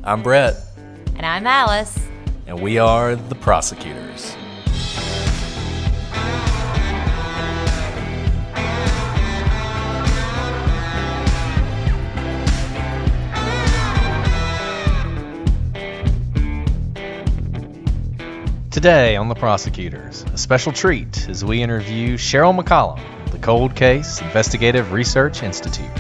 I'm Brett. And I'm Alice. And we are the prosecutors. Today on The Prosecutors, a special treat as we interview Sheryl McCollum, the Cold Case Investigative Research Institute.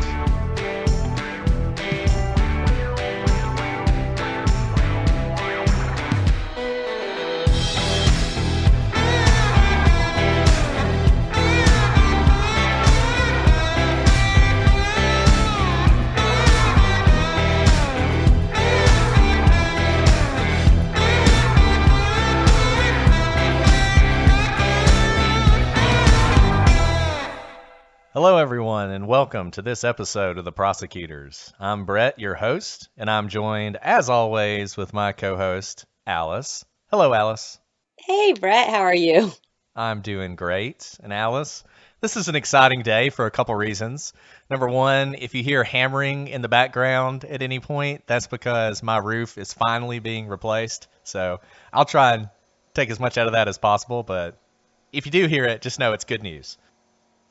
Hello, everyone, and welcome to this episode of The Prosecutors. I'm Brett, your host, and I'm joined, as always, with my co-host, Alice. Hello, Alice. Hey, Brett. How are you? I'm doing great. And Alice, this is an exciting day for a couple reasons. Number one, if you hear hammering in the background at any point, that's because my roof is finally being replaced. So I'll try and take as much out of that as possible, but if you do hear it, just know it's good news.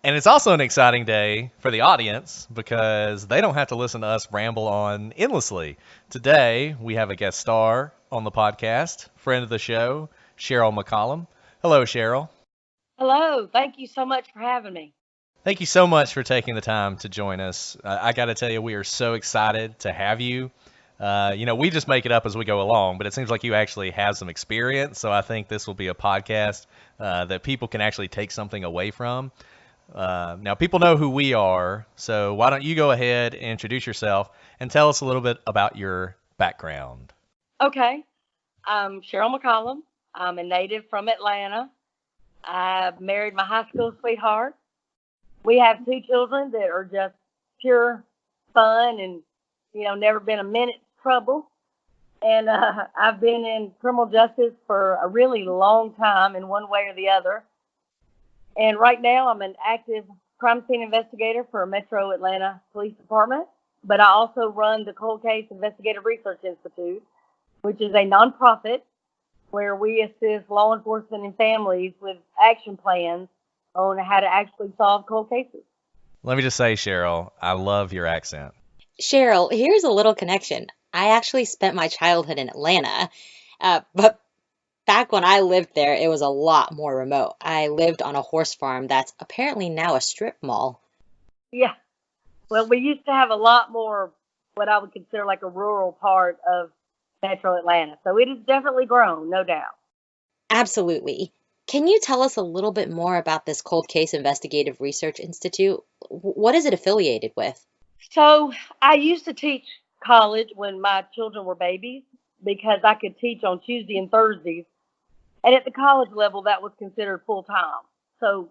And it's also an exciting day for the audience because they don't have to listen to us ramble on endlessly. Today, we have a guest star on the podcast, friend of the show, Sheryl McCollum. Hello, Sheryl. Hello. Thank you so much for having me. Thank you so much for taking the time to join us. I got to tell you, we are so excited to have you. We just make it up as we go along, but it seems like you actually have some experience. So I think this will be a podcast that people can actually take something away from. Now, people know who we are, so why don't you go ahead and introduce yourself and tell us a little bit about your background. Okay. I'm Sheryl McCollum. I'm a native from Atlanta. I married my high school sweetheart. We have two children that are just pure fun and, never been a minute's trouble. And I've been in criminal justice for a really long time in one way or the other. And right now, I'm an active crime scene investigator for Metro Atlanta Police Department, but I also run the Cold Case Investigative Research Institute, which is a nonprofit where we assist law enforcement and families with action plans on how to actually solve cold cases. Let me just say, Sheryl, I love your accent. Sheryl, here's a little connection. I actually spent my childhood in Atlanta, but back when I lived there, it was a lot more remote. I lived on a horse farm that's apparently now a strip mall. Yeah. Well, we used to have a lot more what I would consider like a rural part of Metro Atlanta. So it has definitely grown, no doubt. Absolutely. Can you tell us a little bit more about this Cold Case Investigative Research Institute? What is it affiliated with? So I used to teach college when my children were babies because I could teach on Tuesday and Thursdays. And at the college level, that was considered full-time. So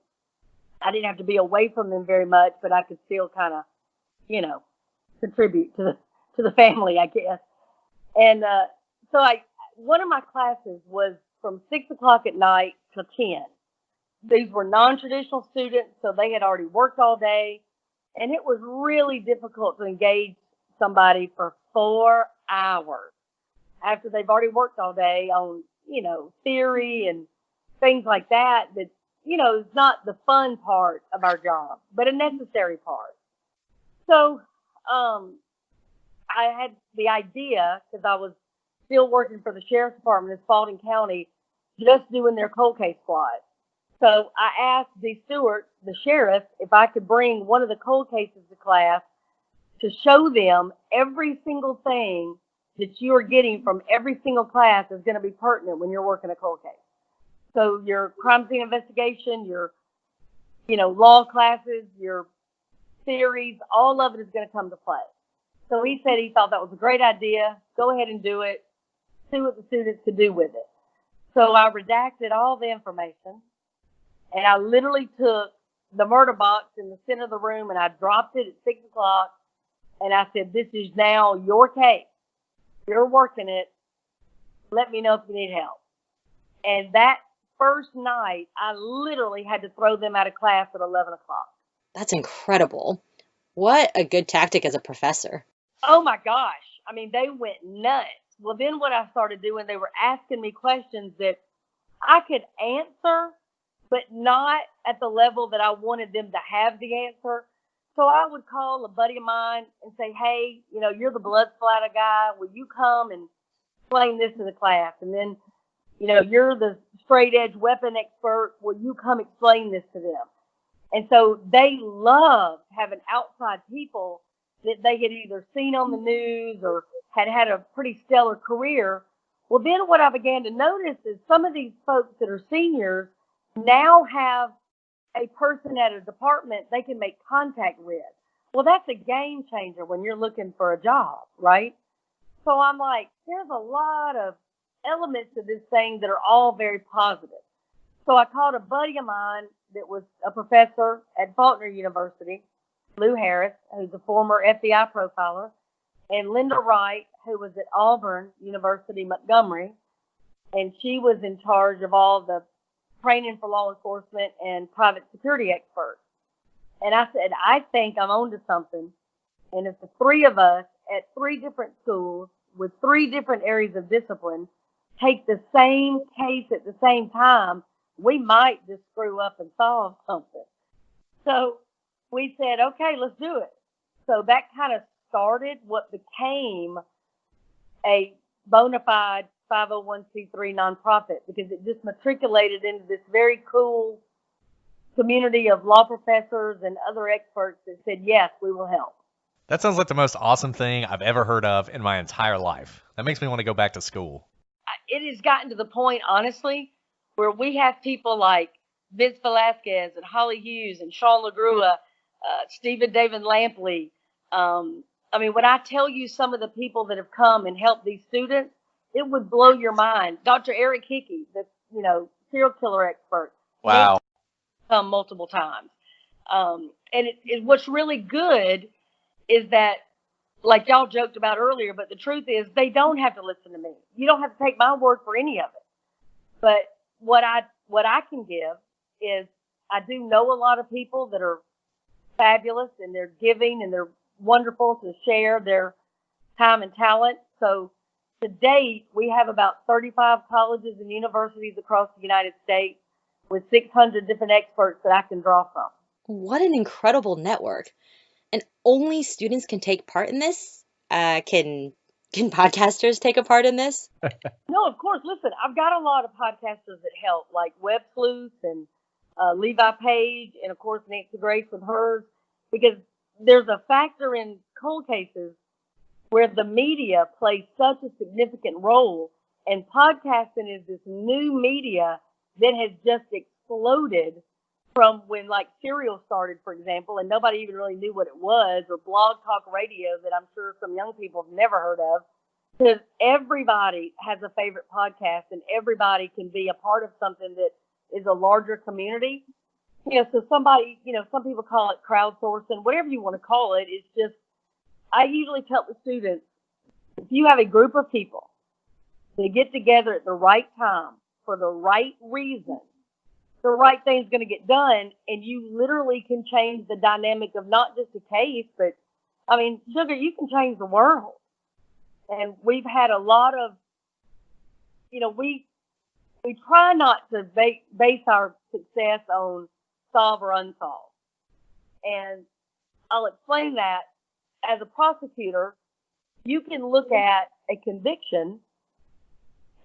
I didn't have to be away from them very much, but I could still kind of, contribute to the family, I guess. And one of my classes was from 6 o'clock at night till 10. These were non-traditional students, so they had already worked all day. And it was really difficult to engage somebody for 4 hours after they've already worked all day on theory and things like that, is not the fun part of our job, but a necessary part. So, I had the idea, because I was still working for the sheriff's department in Spalding County, just doing their cold case squad. So I asked the Stewart, the sheriff, if I could bring one of the cold cases to class to show them every single thing that you are getting from every single class is going to be pertinent when you're working a cold case. So your crime scene investigation, your, law classes, your theories, all of it is going to come to play. So he said he thought that was a great idea. Go ahead and do it. See what the students could do with it. So I redacted all the information, and I literally took the murder box in the center of the room, and I dropped it at 6 o'clock, and I said, this is now your case. You're working it. Let me know if you need help. And that first night, I literally had to throw them out of class at 11 o'clock. That's incredible. What a good tactic as a professor. Oh my gosh. I mean, they went nuts. Well, then what I started doing, they were asking me questions that I could answer, but not at the level that I wanted them to have the answer. So I would call a buddy of mine and say, hey, you're the blood splatter guy. Will you come and explain this to the class? And then, you're the straight edge weapon expert. Will you come explain this to them? And so they loved having outside people that they had either seen on the news or had a pretty stellar career. Well, then what I began to notice is some of these folks that are seniors now have a person at a department they can make contact with. Well, that's a game changer when you're looking for a job, right? So I'm like, there's a lot of elements to this thing that are all very positive. So I called a buddy of mine that was a professor at Faulkner University, Lou Harris, who's a former FBI profiler, and Linda Wright, who was at Auburn University, Montgomery, and she was in charge of all the training for law enforcement and private security experts. And I said, I think I'm onto something. And if the three of us at three different schools with three different areas of discipline take the same case at the same time, we might just screw up and solve something. So we said, okay, let's do it. So that kind of started what became a bona fide 501c3 nonprofit, because it just matriculated into this very cool community of law professors and other experts that said, yes, we will help. That sounds like the most awesome thing I've ever heard of in my entire life. That makes me want to go back to school. It has gotten to the point, honestly, where we have people like Vince Velasquez and Holly Hughes and Sean LaGrua, Stephen David Lampley. I mean, when I tell you some of the people that have come and helped these students, it would blow your mind. Dr. Eric Hickey, the serial killer expert. Wow. Come multiple times. And what's really good is that, like y'all joked about earlier, but the truth is they don't have to listen to me. You don't have to take my word for any of it. But what I can give is I do know a lot of people that are fabulous and they're giving and they're wonderful to share their time and talent. So to date, we have about 35 colleges and universities across the United States with 600 different experts that I can draw from. What an incredible network. And only students can take part in this? Can podcasters take a part in this? No, of course. Listen, I've got a lot of podcasters that help, like Web Sleuth and Levi Page, and of course Nancy Grace with hers, because there's a factor in cold cases where the media plays such a significant role, and podcasting is this new media that has just exploded from when, like, Serial started, for example, and nobody even really knew what it was, or Blog Talk Radio that I'm sure some young people have never heard of, because everybody has a favorite podcast and everybody can be a part of something that is a larger community. So somebody, some people call it crowdsourcing, whatever you want to call it. It's just, I usually tell the students, if you have a group of people that get together at the right time for the right reason, the right thing's going to get done, and you literally can change the dynamic of not just a case, but, I mean, sugar, you can change the world. And we've had a lot of, we try not to base our success on solve or unsolved. And I'll explain that. As a prosecutor, you can look at a conviction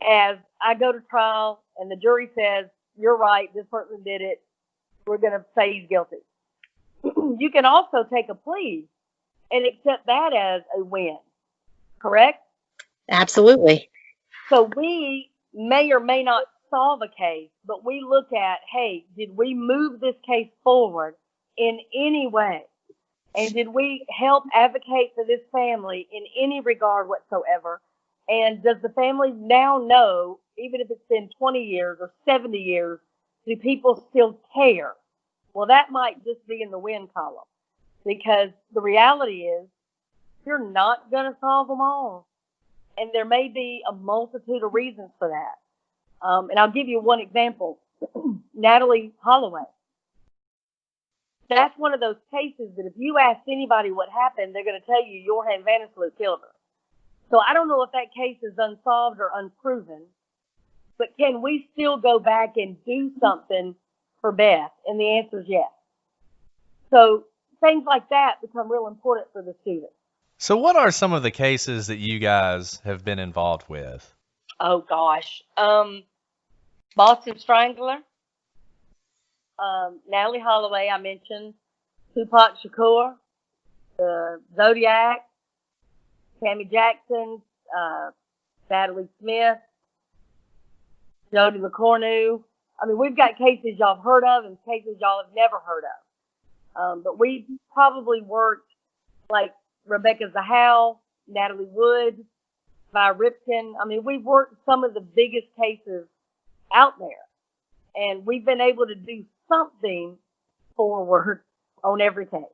as I go to trial and the jury says, you're right, this person did it, we're going to say he's guilty. You can also take a plea and accept that as a win, correct? Absolutely. So we may or may not solve a case, but we look at, hey, did we move this case forward in any way? And did we help advocate for this family in any regard whatsoever? And does the family now know, even if it's been 20 years or 70 years, do people still care? Well, that might just be in the win column, because the reality is you're not going to solve them all. And there may be a multitude of reasons for that. And I'll give you one example. Natalie Holloway. That's one of those cases that if you ask anybody what happened, they're going to tell you Johan Vandersloot killed her. So I don't know if that case is unsolved or unproven, but can we still go back and do something for Beth? And the answer is yes. So things like that become real important for the students. So what are some of the cases that you guys have been involved with? Oh gosh. Boston Strangler, Natalie Holloway, I mentioned, Tupac Shakur, the Zodiac, Tammy Jackson, Natalie Smith, Jody LaCornu. I mean, we've got cases y'all have heard of and cases y'all have never heard of. But we probably worked like Rebecca Zahal, Natalie Wood, Vi Ripken. I mean, we've worked some of the biggest cases out there. And we've been able to do something forward on every case.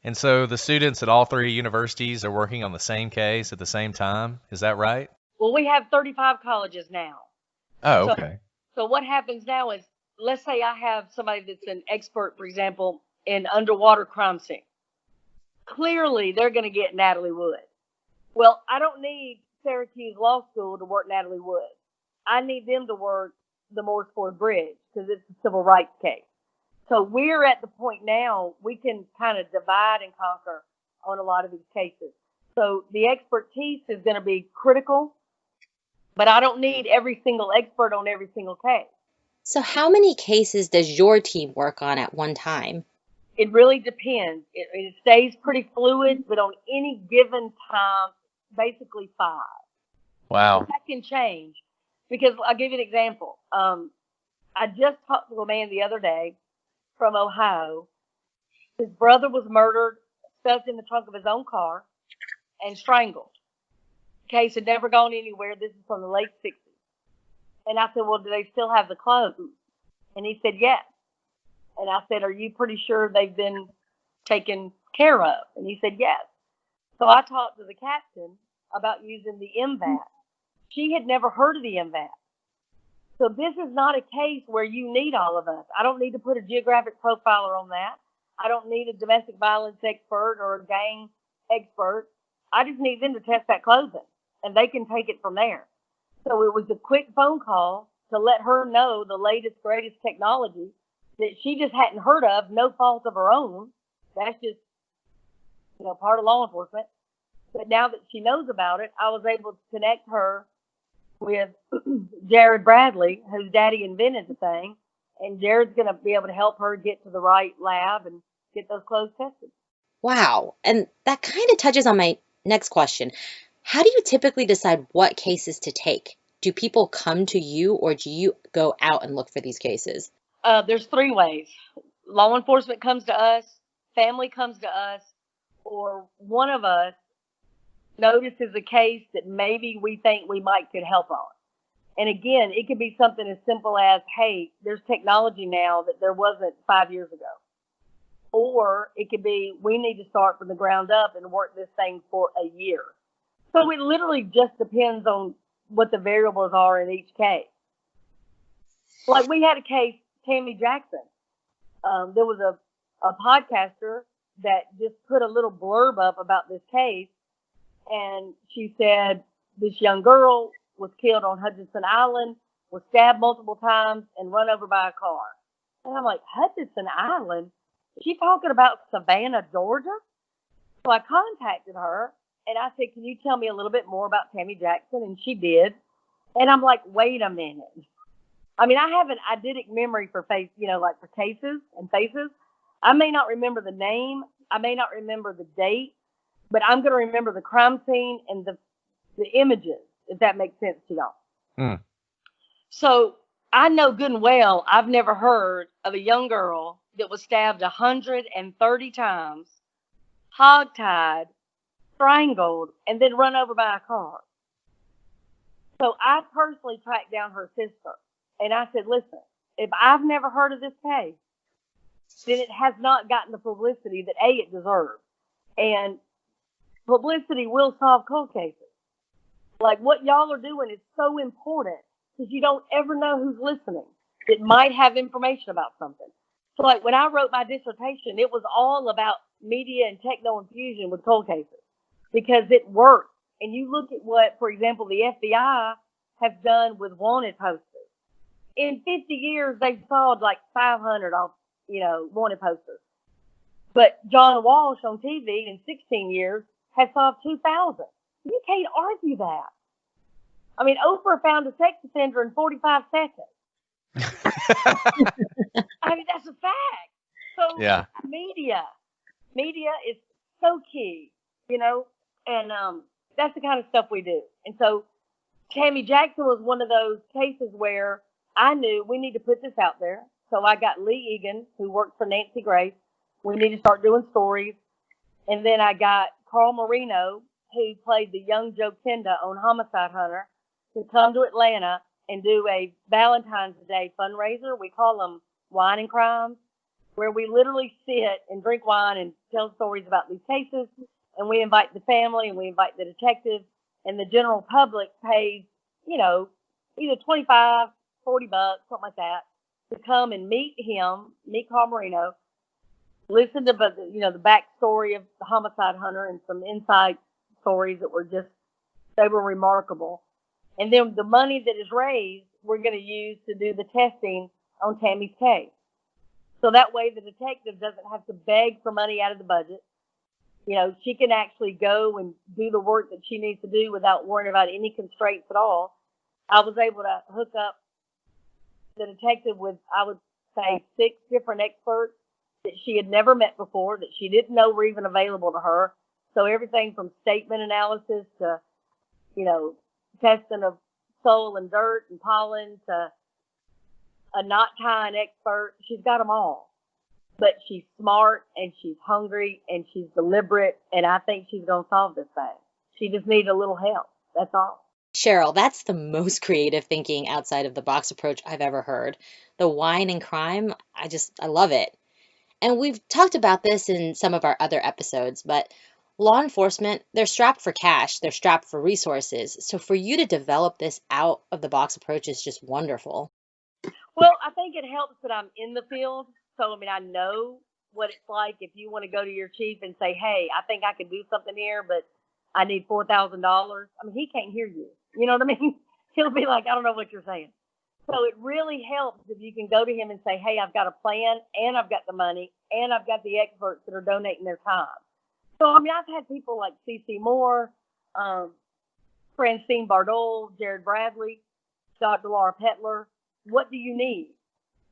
And so the students at all three universities are working on the same case at the same time. Is that right? Well, we have 35 colleges now. Oh, okay. So what happens now is, let's say I have somebody that's an expert, for example, in underwater crime scene. Clearly, they're going to get Natalie Wood. Well, I don't need Syracuse Law School to work Natalie Wood. I need them to work the Mooresford Bridge because it's a civil rights case. So we're at the point now we can kind of divide and conquer on a lot of these cases. So the expertise is going to be critical, but I don't need every single expert on every single case. So how many cases does your team work on at one time? It really depends. It stays pretty fluid, but on any given time, basically 5. Wow. That can change because I'll give you an example. I just talked to a man the other day from Ohio. His brother was murdered, stuffed in the trunk of his own car, and strangled. Case had never gone anywhere. This is from the late 60s. And I said, well, do they still have the clothes? And he said, yes. And I said, are you pretty sure they've been taken care of? And he said, yes. So I talked to the captain about using the MVAT. She had never heard of the MVAT. So this is not a case where you need all of us. I don't need to put a geographic profiler on that. I don't need a domestic violence expert or a gang expert. I just need them to test that clothing, and they can take it from there. So it was a quick phone call to let her know the latest, greatest technology that she just hadn't heard of, no fault of her own. That's just, part of law enforcement. But now that she knows about it, I was able to connect her with Jared Bradley, whose daddy invented the thing. And Jared's going to be able to help her get to the right lab and get those clothes tested. Wow. And that kind of touches on my next question. How do you typically decide what cases to take? Do people come to you or do you go out and look for these cases? There's 3 ways. Law enforcement comes to us, family comes to us, or one of us notices a case that maybe we think we might could help on. And again, it could be something as simple as, hey, there's technology now that there wasn't 5 years ago. Or it could be, we need to start from the ground up and work this thing for a year. So it literally just depends on what the variables are in each case. Like we had a case, Tammy Jackson. There was a podcaster that just put a little blurb up about this case. And she said this young girl was killed on Hutchinson Island, was stabbed multiple times, and run over by a car. And I'm like, Hutchinson Island? Is she talking about Savannah, Georgia? So I contacted her, and I said, can you tell me a little bit more about Tammy Jackson? And she did. And I'm like, wait a minute. I mean, I have an eidetic memory for face, like for cases and faces. I may not remember the name. I may not remember the date, but I'm going to remember the crime scene and the images, if that makes sense to y'all. Mm. So I know good and well I've never heard of a young girl that was stabbed 130 times, hogtied, strangled, and then run over by a car. So I personally tracked down her sister, and I said, listen, if I've never heard of this case, then it has not gotten the publicity that, A, it deserves. And publicity will solve cold cases. Like what y'all are doing is so important because you don't ever know who's listening that might have information about something. So like when I wrote my dissertation, it was all about media and techno infusion with cold cases because it worked and you look at what, for example, the FBI has done with wanted posters. In 50 years, they've solved like 500 off, wanted posters. But John Walsh on TV in 16 years has solved 2,000. You can't argue that. I mean, Oprah found a sex offender in 45 seconds. I mean, that's a fact. So Yeah. media is so key, and that's the kind of stuff we do. And so Tammy Jackson was one of those cases where I knew we need to put this out there. So I got Lee Egan, who worked for Nancy Grace. We need to start doing stories. And then I got Carl Marino, who played the young Joe Kenda on Homicide Hunter, to come to Atlanta and do a Valentine's Day fundraiser. We call them Wine and Crime, where we literally sit and drink wine and tell stories about these cases. And we invite the family and we invite the detectives, and the general public pays, either 25, 40 bucks, something like that, to come and meet Carl Marino, listen to the backstory of the Homicide Hunter and some inside stories that they were remarkable. And then the money that is raised, we're going to use to do the testing on Tammy's case. So that way the detective doesn't have to beg for money out of the budget. She can actually go and do the work that she needs to do without worrying about any constraints at all. I was able to hook up the detective with, I would say, 6 different experts that she had never met before, that she didn't know were even available to her. So everything from statement analysis to, testing of soil and dirt and pollen to a knot tying expert. She's got them all. But she's smart and she's hungry and she's deliberate, and I think she's going to solve this thing. She just needs a little help. That's all. Cheryl, that's the most creative thinking outside of the box approach I've ever heard. The wine and crime, I love it. And we've talked about this in some of our other episodes, but law enforcement, they're strapped for cash, they're strapped for resources. So for you to develop this out of the box approach is just wonderful. Well, I think it helps that I'm in the field. So, I know what it's like if you want to go to your chief and say, hey, I think I could do something here, but I need $4,000. He can't hear you. You know what I mean? He'll be like, I don't know what you're saying. So it really helps if you can go to him and say, hey, I've got a plan, and I've got the money, and I've got the experts that are donating their time. So, I've had people like C.C. Moore, Francine Bardol, Jared Bradley, Dr. Laura Petler. What do you need?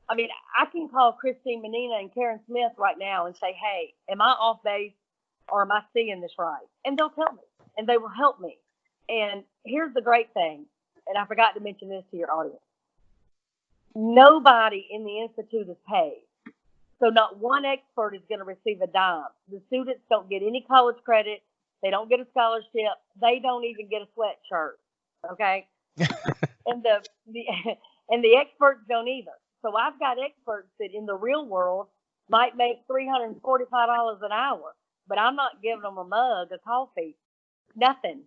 I can call Christine Menina and Karen Smith right now and say, hey, am I off base or am I seeing this right? And they'll tell me, and they will help me. And here's the great thing, and I forgot to mention this to your audience. Nobody in the Institute is paid. So not one expert is going to receive a dime. The students don't get any college credit. They don't get a scholarship. They don't even get a sweatshirt. Okay? and the experts don't either. So I've got experts that in the real world might make $345 an hour, but I'm not giving them a mug of coffee. Nothing.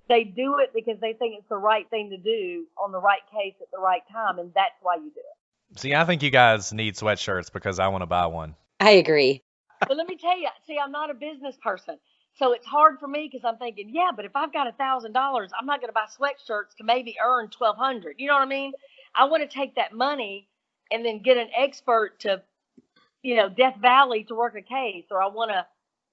They do it because they think it's the right thing to do on the right case at the right time, and that's why you do it. See, I think you guys need sweatshirts because I want to buy one. I agree. But let me tell you, I'm not a business person. So it's hard for me because I'm thinking, yeah, but if I've got $1,000, I'm not going to buy sweatshirts to maybe earn $1,200. You know what I mean? I want to take that money and then get an expert to, Death Valley to work a case, or I want to,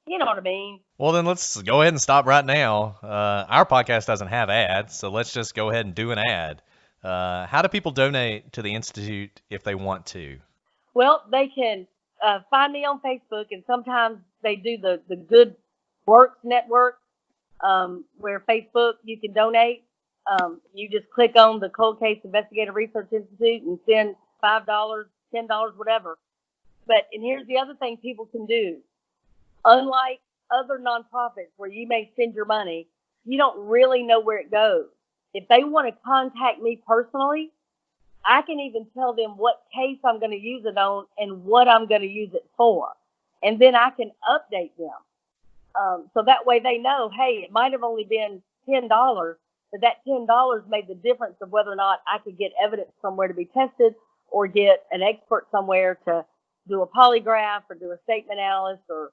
you know what I mean? Well, then let's go ahead and stop right now. Our podcast doesn't have ads, so let's just go ahead and do an ad. How do people donate to the Institute if they want to? Well, they can find me on Facebook, and sometimes they do the Good Works Network, where Facebook, you can donate. You just click on the Cold Case Investigative Research Institute and send $5, $10, whatever. And here's the other thing people can do. Unlike other nonprofits where you may send your money, you don't really know where it goes. If they want to contact me personally, I can even tell them what case I'm going to use it on and what I'm going to use it for. And then I can update them. So that way they know, hey, it might have only been $10, but that $10 made the difference of whether or not I could get evidence somewhere to be tested or get an expert somewhere to do a polygraph or do a statement analysis or,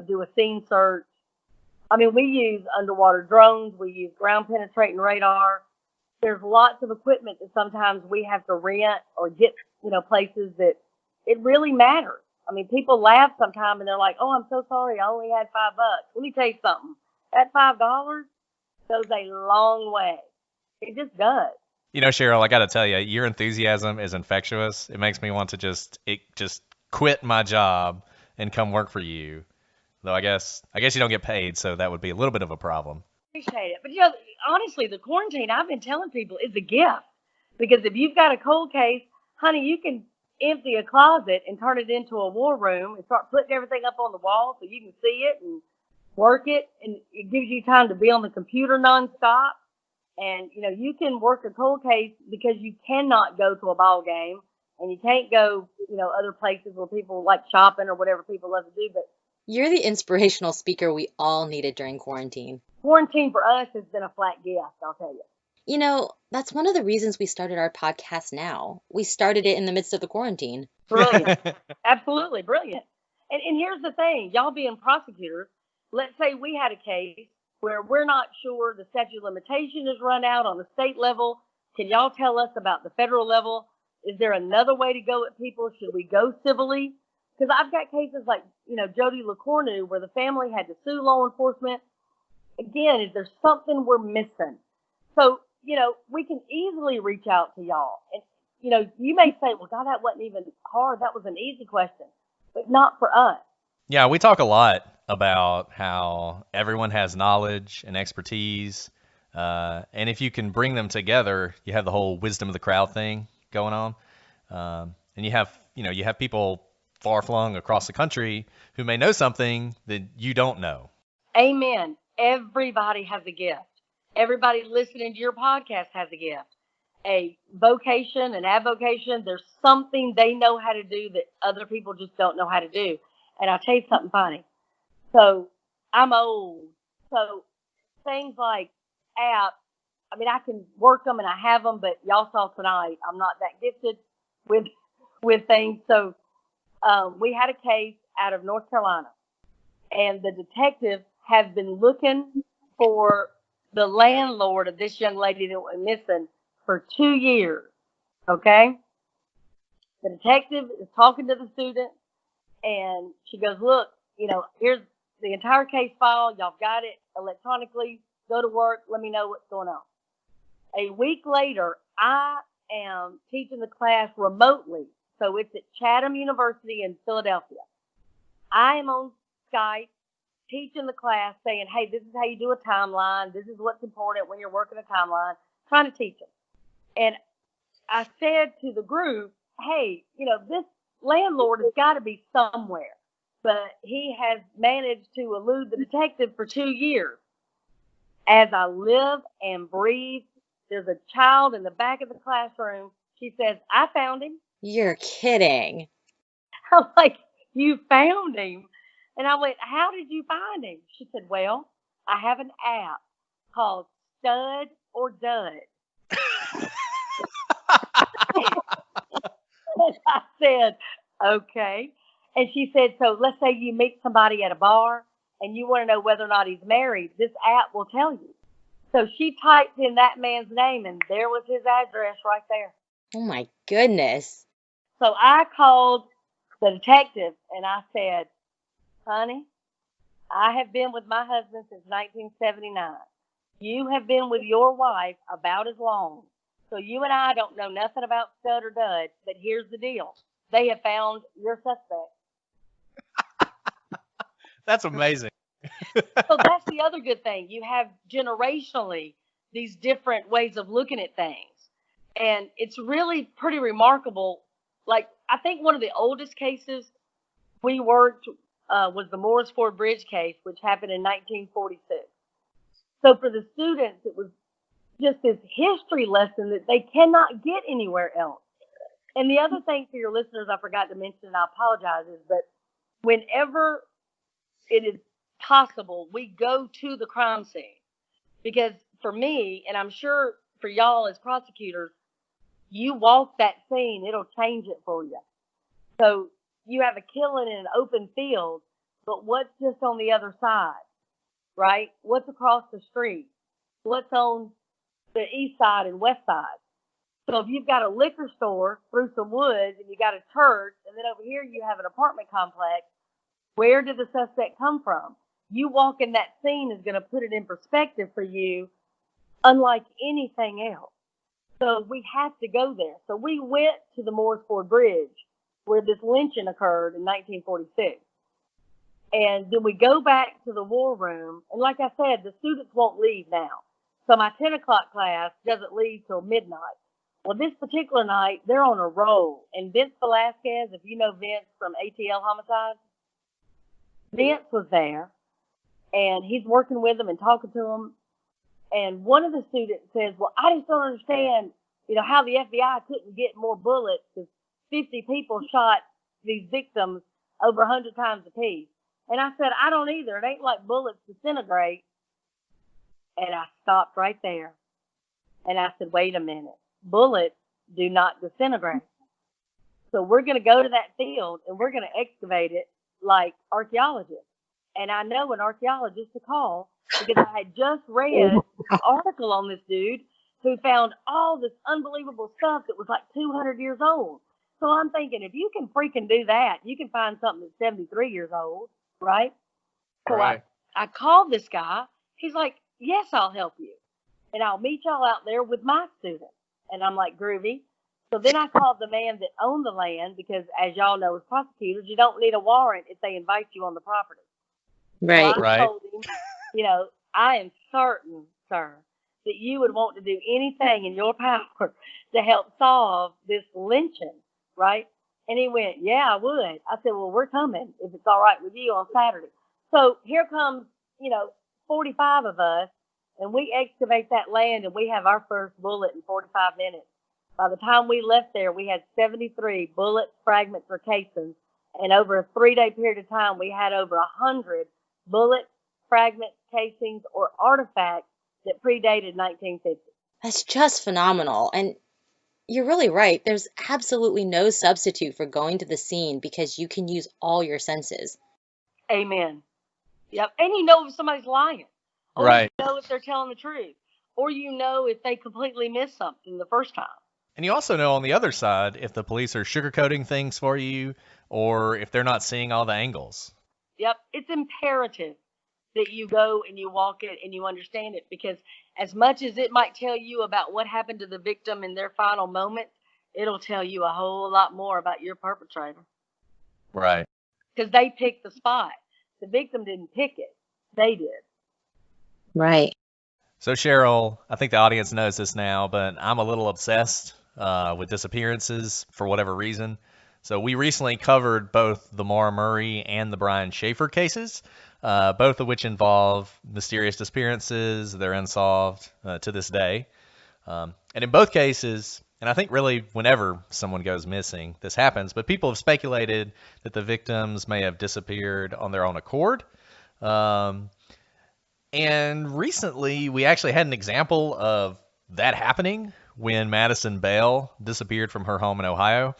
do a scene search. I mean, we use underwater drones, we use ground penetrating radar. There's lots of equipment that sometimes we have to rent or get, places that it really matters. I mean, people laugh sometimes and they're like, "Oh, I'm so sorry, I only had $5." Let me tell you something. That $5 goes a long way. It just does. Cheryl, I got to tell you, your enthusiasm is infectious. It makes me want to just quit my job and come work for you. Though I guess you don't get paid, so that would be a little bit of a problem. Appreciate it. But honestly, the quarantine, I've been telling people, is a gift. Because if you've got a cold case, honey, you can empty a closet and turn it into a war room and start putting everything up on the wall so you can see it and work it. And it gives you time to be on the computer nonstop. And, you can work a cold case because you cannot go to a ball game and you can't go, other places where people like shopping or whatever people love to do. But You're the inspirational speaker we all needed during quarantine. quarantine for us has been a flat gift, I'll tell you. That's one of the reasons we started our podcast now. We started it in the midst of the quarantine. Brilliant. Absolutely brilliant. And here's the thing, y'all being prosecutors, let's say we had a case where we're not sure the statute of limitation is run out on the state level. Can y'all tell us about the federal level? Is there another way to go at people? Should we go civilly? Because I've got cases like, Jody LaCourneau where the family had to sue law enforcement. Again, is there something we're missing? So, we can easily reach out to y'all. And, you may say, well, God, that wasn't even hard. That was an easy question, but not for us. Yeah, we talk a lot about how everyone has knowledge and expertise, and if you can bring them together, you have the whole wisdom of the crowd thing going on, and you have people far flung across the country who may know something that you don't know. Amen. Everybody has a gift. Everybody listening to your podcast has a gift. A vocation, an avocation, there's something they know how to do that other people just don't know how to do. And I'll tell you something funny. So I'm old. So things like apps, I mean, I can work them and I have them, but y'all saw tonight, I'm not that gifted with things. So we had a case out of North Carolina, and the detective has been looking for the landlord of this young lady that went missing for 2 years. Okay? The detective is talking to the student, and she goes, look, here's the entire case file. Y'all got it electronically. Go to work. Let me know what's going on. A week later, I am teaching the class remotely. So it's at Chatham University in Philadelphia. I am on Skype teaching the class saying, hey, this is how you do a timeline. This is what's important when you're working a timeline, trying to teach them. And I said to the group, hey, this landlord has got to be somewhere, but he has managed to elude the detective for 2 years. As I live and breathe, there's a child in the back of the classroom. She says, I found him. You're kidding. I'm like, you found him? And I went, how did you find him? She said, well, I have an app called Stud or Dud. And I said, okay. And she said, so let's say you meet somebody at a bar and you want to know whether or not he's married. This app will tell you. So she typed in that man's name, and there was his address right there. Oh my goodness. So I called the detective and I said, honey, I have been with my husband since 1979. You have been with your wife about as long. So you and I don't know nothing about Stud or Dud, but here's the deal. They have found your suspect. That's amazing. So that's the other good thing. You have generationally these different ways of looking at things. And it's really pretty remarkable. Like, I think one of the oldest cases we worked was the Morris Ford Bridge case, which happened in 1946. So for the students, it was just this history lesson that they cannot get anywhere else. And the other thing for your listeners, I forgot to mention, and I apologize, is that whenever it is possible, we go to the crime scene. Because for me, and I'm sure for y'all as prosecutors, you walk that scene, it'll change it for you. So you have a killing in an open field, but what's just on the other side? right? What's across the street? What's on the east side and west side? So if you've got a liquor store through some woods and you got a church, and then over here you have an apartment complex, where did the suspect come from? You walking that scene is going to put it in perspective for you, unlike anything else. So we have to go there. So we went to the Mooresford Bridge where this lynching occurred in 1946. And then we go back to the war room. And like I said, the students won't leave now. So my 10 o'clock class doesn't leave till midnight. Well, this particular night, they're on a roll. And Vince Velasquez, if you know Vince from ATL Homicide, Vince was there. And he's working with them and talking to them. And one of the students says, well, I just don't understand, how the FBI couldn't get more bullets because 50 people shot these victims over 100 times apiece. And I said, I don't either. It ain't like bullets disintegrate. And I stopped right there. And I said, wait a minute. Bullets do not disintegrate. So we're going to go to that field and we're going to excavate it like archaeologists. And I know an archaeologist to call because I had just read an article on this dude who found all this unbelievable stuff that was like 200 years old. So I'm thinking, if you can freaking do that, you can find something that's 73 years old, right? So Right. I called this guy. He's like, yes, I'll help you. And I'll meet y'all out there with my students. And I'm like, groovy. So then I called the man that owned the land because, as y'all know, as prosecutors, you don't need a warrant if they invite you on the property. Right. So I told him, I am certain, sir, that you would want to do anything in your power to help solve this lynching, right? And he went, yeah, I would. I said, well, we're coming if it's all right with you on Saturday. So here comes, 45 of us, and we excavate that land, and we have our first bullet in 45 minutes. By the time we left there, we had 73 bullet fragments or casings, and over a 3-day period of time, we had over 100 bullet fragments, casings, or artifacts that predated 1950. That's just phenomenal. And you're really right. There's absolutely no substitute for going to the scene because you can use all your senses. Amen. Yep. And you know if somebody's lying, or Right. you know if they're telling the truth, or you know if they completely missed something the first time. And you also know on the other side if the police are sugarcoating things for you or if they're not seeing all the angles. Yep. It's imperative that you go and you walk it and you understand it, because as much as it might tell you about what happened to the victim in their final moments, it'll tell you a whole lot more about your perpetrator, Right. because they picked the spot. The victim didn't pick it. They did. Right. So, Cheryl, I think the audience knows this now, but I'm a little obsessed with disappearances for whatever reason. So we recently covered both the Maura Murray and the Brian Schaefer cases, both of which involve mysterious disappearances. They're unsolved to this day. And in both cases, and I think really whenever someone goes missing, this happens, but people have speculated that the victims may have disappeared on their own accord. And recently, we actually had an example of that happening when Madison Bell disappeared from her home in Ohio.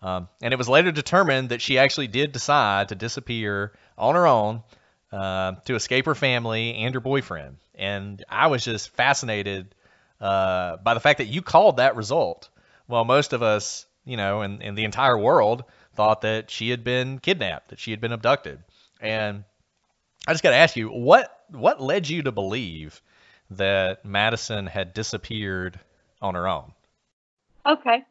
And it was later determined that she actually did decide to disappear on her own to escape her family and her boyfriend. And I was just fascinated by the fact that you called that result. Well, most of us, in the entire world thought that she had been kidnapped, that she had been abducted. And I just got to ask you, what led you to believe that Madison had disappeared on her own? Okay.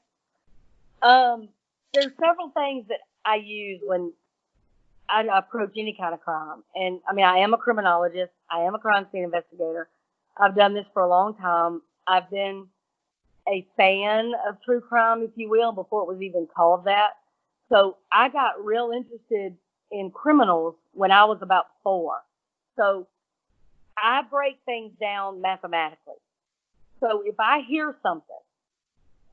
There's several things that I use when I approach any kind of crime. And I am a criminologist. I am a crime scene investigator. I've done this for a long time. I've been a fan of true crime, if you will, before it was even called that. So I got real interested in criminals when I was about 4. So I break things down mathematically. So if I hear something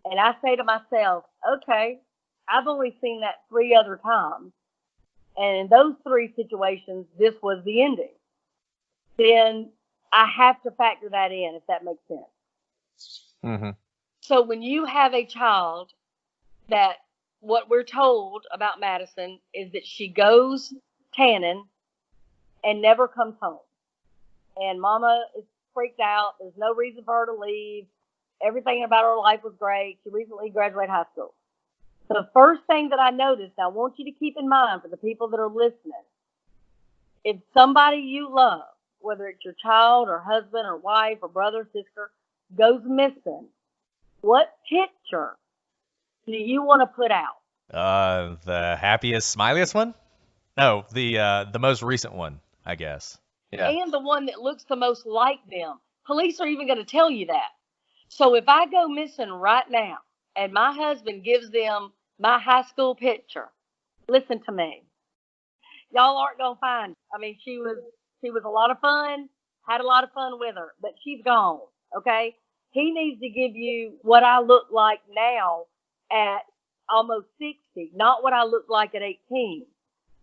and I say to myself, okay, I've only seen that 3 other times, and in those 3 situations, this was the ending, then I have to factor that in, if that makes sense. Mm-hmm. So when you have a child that what we're told about Madison is that she goes tanning and never comes home. and Mama is freaked out. There's no reason for her to leave. Everything about her life was great. She recently graduated high school. The first thing that I noticed, I want you to keep in mind for the people that are listening, if somebody you love, whether it's your child or husband or wife or brother, sister, goes missing, what picture do you want to put out? The happiest, smiliest one? No, the most recent one, I guess. Yeah. And the one that looks the most like them. Police are even going to tell you that. So if I go missing right now and my husband gives them my high school picture, listen to me. Y'all aren't going to find her. I mean, she was a lot of fun, had a lot of fun with her, but she's gone. Okay. He needs to give you what I look like now at almost 60, not what I look like at 18.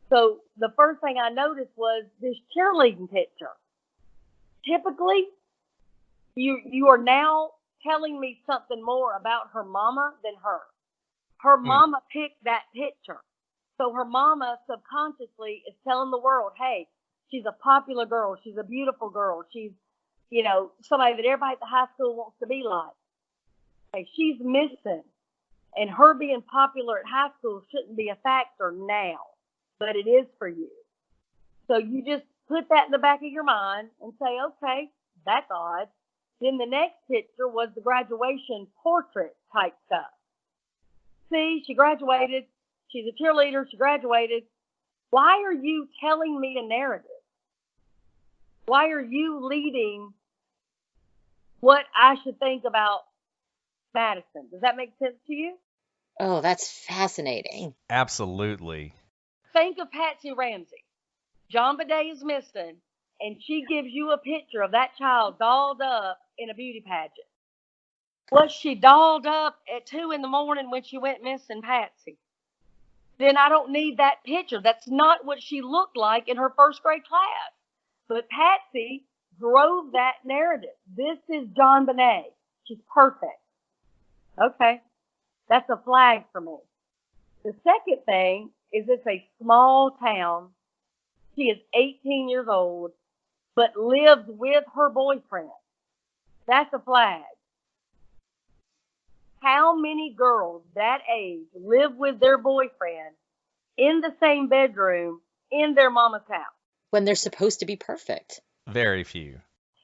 So the first thing I noticed was this cheerleading picture. Typically, you are now telling me something more about her mama than her. Her mama picked that picture. So her mama subconsciously is telling the world, hey, she's a popular girl. She's a beautiful girl. She's, somebody that everybody at the high school wants to be like. Hey, she's missing. And her being popular at high school shouldn't be a factor now, but it is for you. So you just put that in the back of your mind and say, okay, that's odd. Then the next picture was the graduation portrait type stuff. See, she graduated. She's a cheerleader. She graduated. Why are you telling me a narrative? Why are you leading what I should think about Madison? Does that make sense to you? Oh, that's fascinating. Absolutely. Think of Patsy Ramsey. John Bidet is missing, and she gives you a picture of that child dolled up in a beauty pageant. Was she dolled up at 2 a.m. when she went missing, Patsy? Then I don't need that picture. That's not what she looked like in her first grade class. But Patsy drove that narrative. This is John Bidet. She's perfect. Okay. That's a flag for me. The second thing is it's a small town. She is 18 years old, but lives with her boyfriend. That's a flag. How many girls that age live with their boyfriend in the same bedroom in their mama's house? When they're supposed to be perfect. Very few.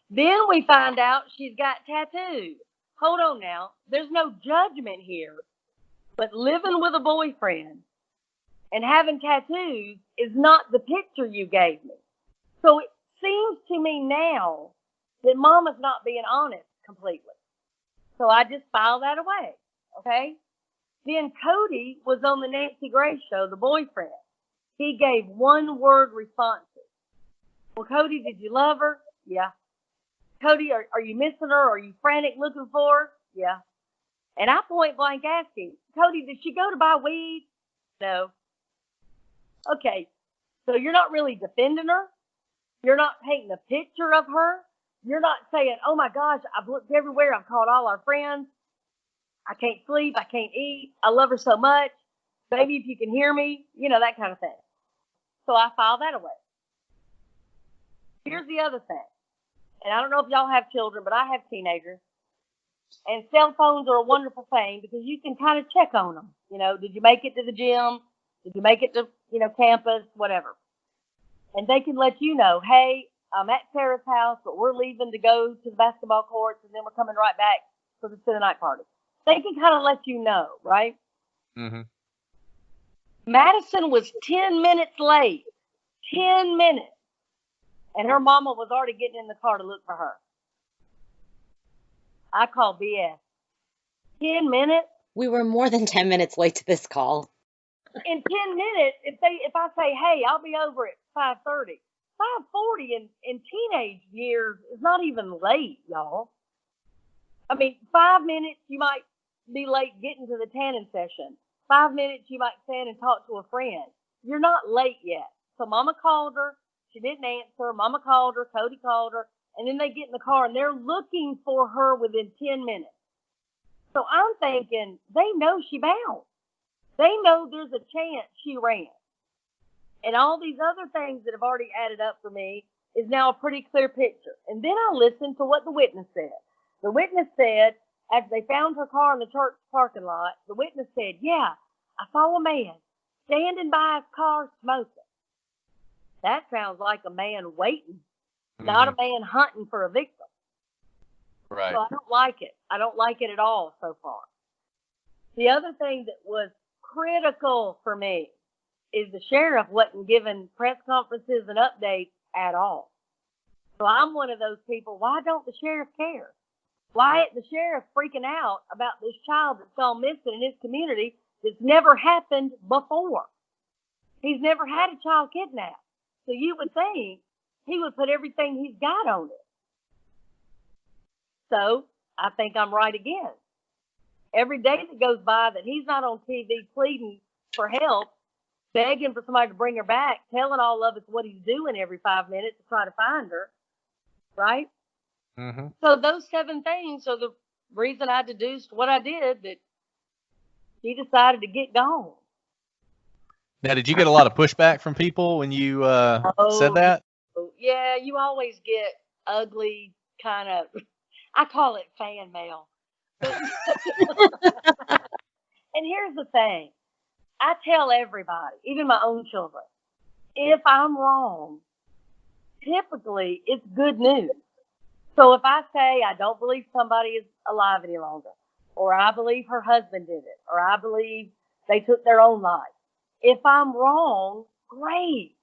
Then we find out she's got tattoos. Hold on now. There's no judgment here. But living with a boyfriend and having tattoos is not the picture you gave me. So it seems to me now that Mama's not being honest completely. So I just filed that away. Okay. Then Cody was on the Nancy Grace show, the boyfriend. He gave 1-word responses. Well, Cody, did you love her? Yeah. Cody, are you missing her? Are you frantic looking for her? Yeah. And I point blank asked him, Cody, did she go to buy weed? No. Okay. So you're not really defending her. You're not painting a picture of her. You're not saying, oh my gosh, I've looked everywhere. I've called all our friends. I can't sleep. I can't eat. I love her so much. Baby, if you can hear me, that kind of thing. So I filed that away. Here's the other thing. And I don't know if y'all have children, but I have teenagers. And cell phones are a wonderful thing because you can kind of check on them. Did you make it to the gym? Did you make it to, campus? Whatever. And they can let you know, hey, I'm at Sarah's house, but we're leaving to go to the basketball courts, and then we're coming right back for the night party. They can kind of let you know, right? Mm-hmm. Madison was 10 minutes late. 10 minutes. And her mama was already getting in the car to look for her. I call BS. 10 minutes? We were more than 10 minutes late to this call. In 10 minutes, if I say, hey, I'll be over at 5:30, 5:40 in teenage years is not even late, y'all. I mean, 5 minutes, you might be late getting to the tanning session. 5 minutes, you might stand and talk to a friend. You're not late yet. So Mama called her. She didn't answer. Mama called her. Cody called her. And then they get in the car, and they're looking for her within 10 minutes. So I'm thinking, they know she bounced. They know there's a chance she ran. And all these other things that have already added up for me is now a pretty clear picture. And then I listened to what the witness said. The witness said, as they found her car in the church parking lot, the witness said, yeah, I saw a man standing by his car smoking. That sounds like a man waiting, not a man hunting for a victim. Right. So I don't like it. I don't like it at all so far. The other thing that was critical for me is the sheriff wasn't giving press conferences and updates at all. So I'm one of those people, why don't the sheriff care? Why isn't the sheriff freaking out about this child that's gone missing in his community that's never happened before? He's never had a child kidnapped. So you would think he would put everything he's got on it. So I think I'm right again. Every day that goes by that he's not on TV pleading for help, begging for somebody to bring her back, telling all of us what he's doing every 5 minutes to try to find her, right? Mm-hmm. So those 7 things are the reason I deduced what I did, that he decided to get gone. Now, did you get a lot of pushback from people when you said that? Yeah, you always get ugly kind of, I call it fan mail. But, and here's the thing. I tell everybody, even my own children, if I'm wrong, typically it's good news. So if I say I don't believe somebody is alive any longer, or I believe her husband did it, or I believe they took their own life, if I'm wrong, great,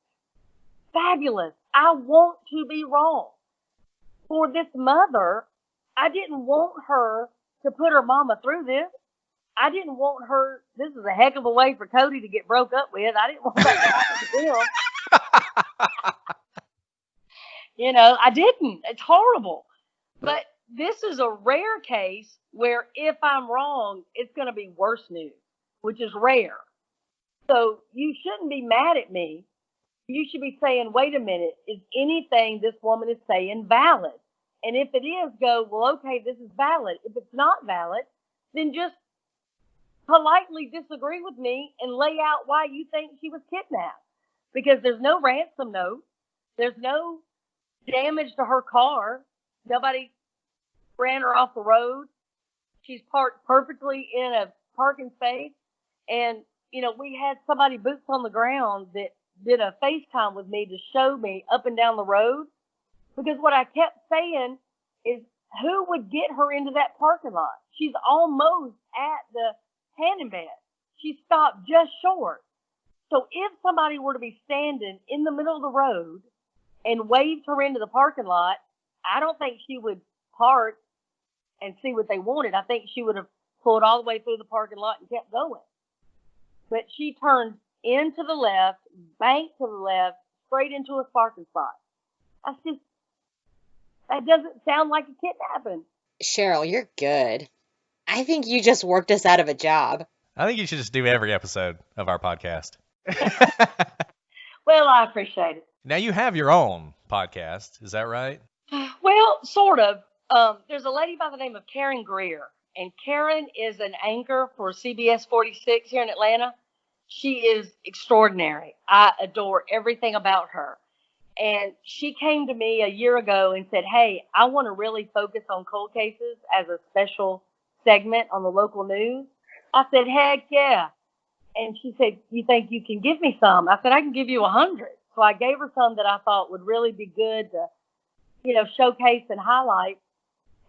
fabulous. I want to be wrong. For this mother, I didn't want her to put her mama through this. I didn't want her, this is a heck of a way for Cody to get broke up with. I didn't want that to happen to him. You know, I didn't. It's horrible. But this is a rare case where if I'm wrong, it's going to be worse news, which is rare. So you shouldn't be mad at me. You should be saying, wait a minute, is anything this woman is saying valid? And if it is, go, well, okay, this is valid. If it's not valid, then just politely disagree with me and lay out why you think she was kidnapped. Because there's no ransom note. There's no damage to her car. Nobody ran her off the road. She's parked perfectly in a parking space. And, you know, we had somebody boots on the ground that did a FaceTime with me to show me up and down the road. Because what I kept saying is, who would get her into that parking lot? She's almost at the tanning bed. She stopped just short. So if somebody were to be standing in the middle of the road and waved her into the parking lot, I don't think she would park and see what they wanted. I think she would have pulled all the way through the parking lot and kept going. But she turned into the left, banked to the left, straight into a parking spot. That doesn't sound like a kidnapping. Cheryl, you're good. I think you just worked us out of a job. I think you should just do every episode of our podcast. Well, I appreciate it. Now you have your own podcast, is that right? Well, sort of. There's a lady by the name of Karen Greer, and Karen is an anchor for CBS 46 here in Atlanta. She is extraordinary. I adore everything about her. And she came to me a year ago and said, hey, I want to really focus on cold cases as a special segment on the local news. I said, heck yeah. And she said, you think you can give me some? I said, I can give you 100. So I gave her some that I thought would really be good to, you know, showcase and highlight.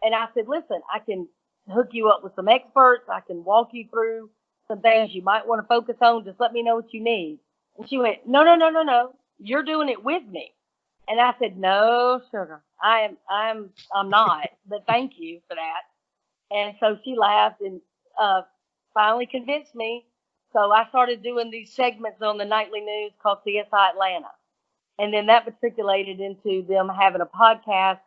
And I said, listen, I can hook you up with some experts. I can walk you through some things you might want to focus on. Just let me know what you need. And she went, no. You're doing it with me. And I said, no, sugar, I'm not, but thank you for that. And so she laughed and finally convinced me. So I started doing these segments on the nightly news called CSI Atlanta. And then that matriculated into them having a podcast,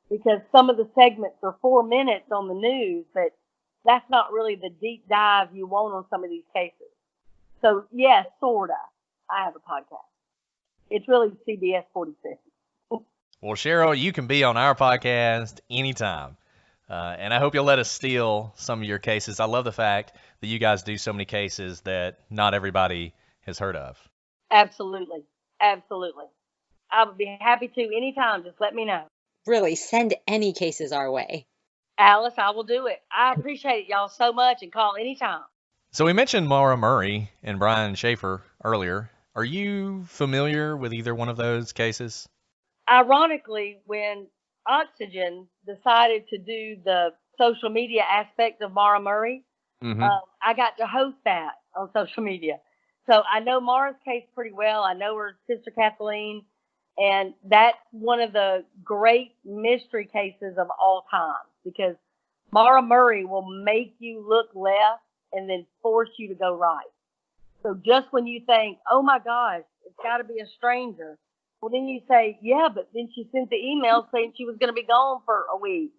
because some of the segments are 4 minutes on the news, but that's not really the deep dive you want on some of these cases. So yes, sorta, I have a podcast. It's really CBS 46. Well, Cheryl, you can be on our podcast anytime. And I hope you'll let us steal some of your cases. I love the fact that you guys do so many cases that not everybody has heard of. Absolutely. Absolutely. I would be happy to anytime. Just let me know. Really, send any cases our way. Alice, I will do it. I appreciate y'all so much, and call anytime. So we mentioned Maura Murray and Brian Schaefer earlier. Are you familiar with either one of those cases? Ironically, when Oxygen decided to do the social media aspect of Maura Murray, Mm-hmm. I got to host that on social media. So I know Maura's case pretty well. I know her sister Kathleen, and that's one of the great mystery cases of all time, because Maura Murray will make you look left and then force you to go right. So just when you think, oh my gosh, it's got to be a stranger, well, then you say, yeah, but then she sent the email saying she was going to be gone for a week.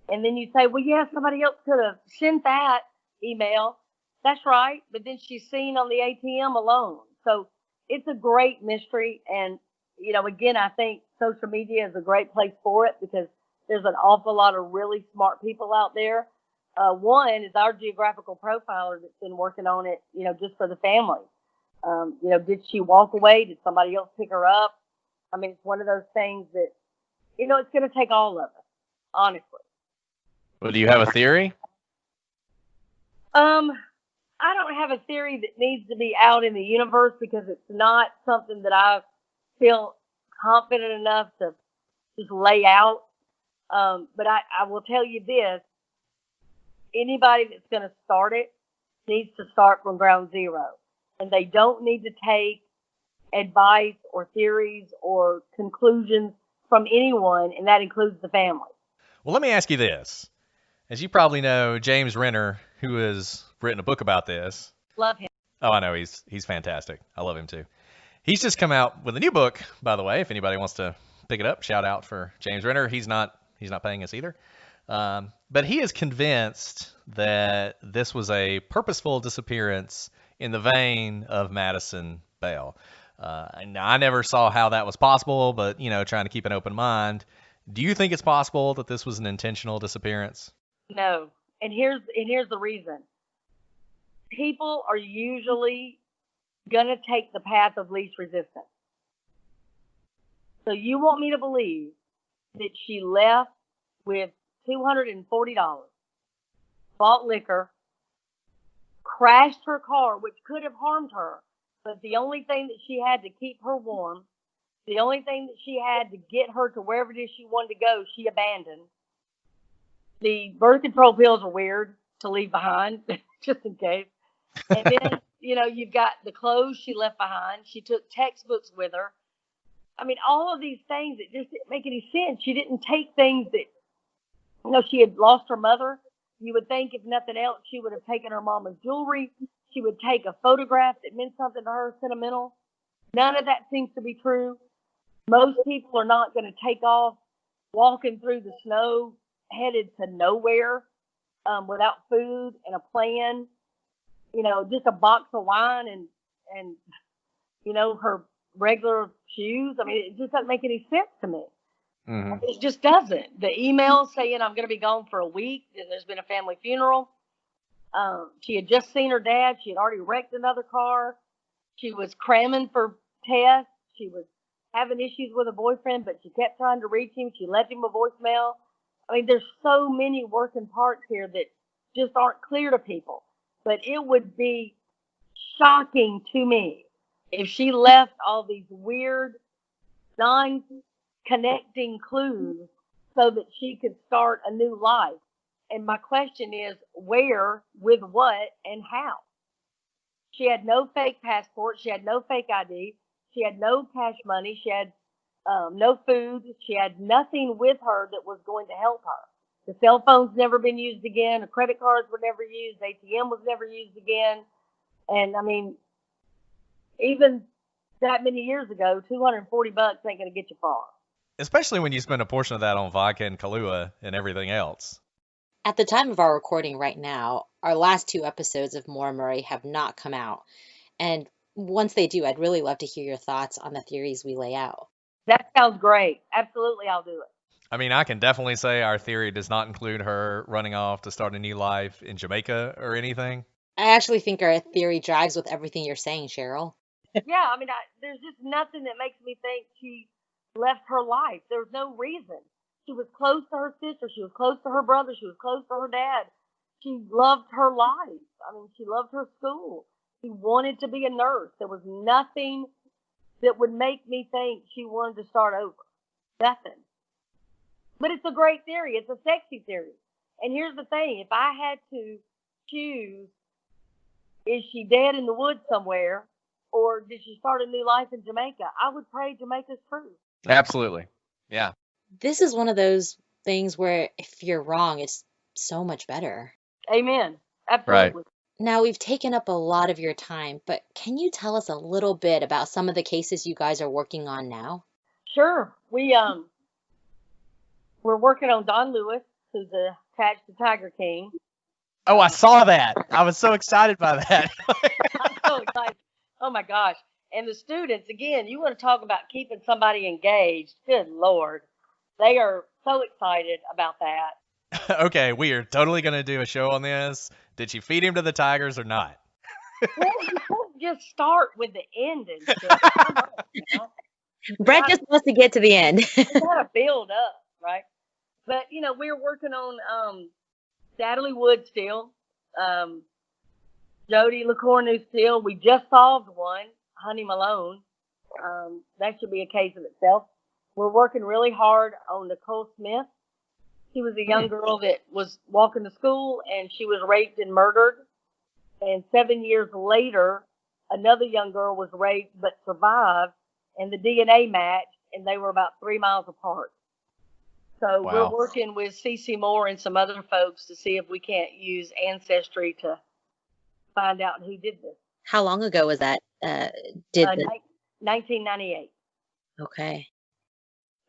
And then you say, well, yeah, somebody else could have sent that email. That's right. But then she's seen on the ATM alone. So it's a great mystery. And, you know, again, I think social media is a great place for it, because there's an awful lot of really smart people out there. One is our geographical profiler that's been working on it, you know, just for the family. You know, did she walk away? Did somebody else pick her up? I mean, it's one of those things that, you know, it's going to take all of us, honestly. Well, do you have a theory? I don't have a theory that needs to be out in the universe, because it's not something that I feel confident enough to just lay out. But I will tell you this. Anybody that's going to start it needs to start from ground zero. And they don't need to take advice or theories or conclusions from anyone, and that includes the family. Well, let me ask you this. As you probably know, James Renner, who has written a book about this. Love him. Oh, I know. He's fantastic. I love him too. He's just come out with a new book, by the way. If anybody wants to pick it up, shout out for James Renner. He's not paying us either. But he is convinced that this was a purposeful disappearance in the vein of Madison Bell. And I never saw how that was possible, but, you know, trying to keep an open mind. Do you think it's possible that this was an intentional disappearance? No. And here's the reason. People are usually going to take the path of least resistance. So you want me to believe that she left with $240, bought liquor, crashed her car, which could have harmed her, but the only thing that she had to keep her warm, the only thing that she had to get her to wherever it is she wanted to go, she abandoned. The birth control pills are weird to leave behind, just in case. And then, you know, you've got the clothes she left behind. She took textbooks with her. I mean, all of these things that just didn't make any sense. She didn't take things that, you know, she had lost her mother. You would think, if nothing else, she would have taken her mama's jewelry. She would take a photograph that meant something to her, sentimental. None of that seems to be true. Most people are not going to take off walking through the snow, headed to nowhere, without food and a plan. You know, just a box of wine and you know, her regular shoes. I mean, it just doesn't make any sense to me. Mm-hmm. It just doesn't. The email saying I'm going to be gone for a week, and there's been a family funeral. She had just seen her dad. She had already wrecked another car. She was cramming for tests. She was having issues with a boyfriend, but she kept trying to reach him. She left him a voicemail. I mean, there's so many working parts here that just aren't clear to people. But it would be shocking to me if she left all these weird, non-connecting clues so that she could start a new life. And my question is, where, with what, and how? She had no fake passport. She had no fake ID. She had no cash money. She had no food. She had nothing with her that was going to help her. The cell phone's never been used again. The credit cards were never used. ATM was never used again. And I mean, even that many years ago, $240 ain't going to get you far. Especially when you spend a portion of that on vodka and Kahlua and everything else. At the time of our recording right now, our last 2 episodes of Maura Murray have not come out. And once they do, I'd really love to hear your thoughts on the theories we lay out. That sounds great. Absolutely, I'll do it. I mean, I can definitely say our theory does not include her running off to start a new life in Jamaica or anything. I actually think our theory jives with everything you're saying, Cheryl. Yeah, I mean, there's just nothing that makes me think she left her life. There was no reason. She was close to her sister. She was close to her brother. She was close to her dad. She loved her life. I mean, she loved her school. She wanted to be a nurse. There was nothing that would make me think she wanted to start over. Nothing. But it's a great theory. It's a sexy theory. And here's the thing. If I had to choose, is she dead in the woods somewhere, or did she start a new life in Jamaica? I would pray Jamaica's true. Absolutely. Yeah. This is one of those things where if you're wrong, it's so much better. Amen. Right. Absolutely. Now, we've taken up a lot of your time, but can you tell us a little bit about some of the cases you guys are working on now? Sure. We're working on Don Lewis, who's attached to Tiger King. Oh, I saw that. I was so excited by that. I'm so excited. Oh my gosh. And the students, again, you want to talk about keeping somebody engaged. Good Lord. They are so excited about that. Okay, we are totally going to do a show on this. Did she feed him to the tigers or not? Well, you can't just start with the end and stuff. Come on, you know? Brett just wants to get to the end. You gotta build up, right? But we're working on Natalie Wood still, Jody LaCourneau still. We just solved one, Honey Malone. That should be a case of itself. We're working really hard on Nicole Smith. She was a young girl that was walking to school and she was raped and murdered. And 7 years later, another young girl was raped but survived, and the DNA matched, and they were about 3 miles apart. So Wow. we're working with CeCe Moore and some other folks to see if we can't use Ancestry to find out who did this. How long ago was that? 1998. Okay.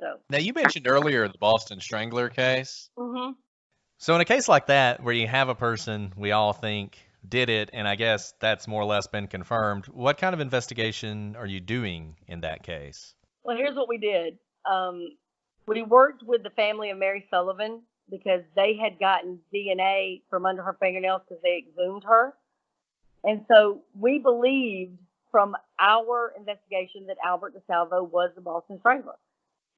So. Now, you mentioned earlier the Boston Strangler case. Mm-hmm. So in a case like that, where you have a person we all think did it, and I guess that's more or less been confirmed, what kind of investigation are you doing in that case? Well, here's what we did. We worked with the family of Mary Sullivan because they had gotten DNA from under her fingernails because they exhumed her. And so we believed from our investigation that Albert DeSalvo was the Boston Strangler.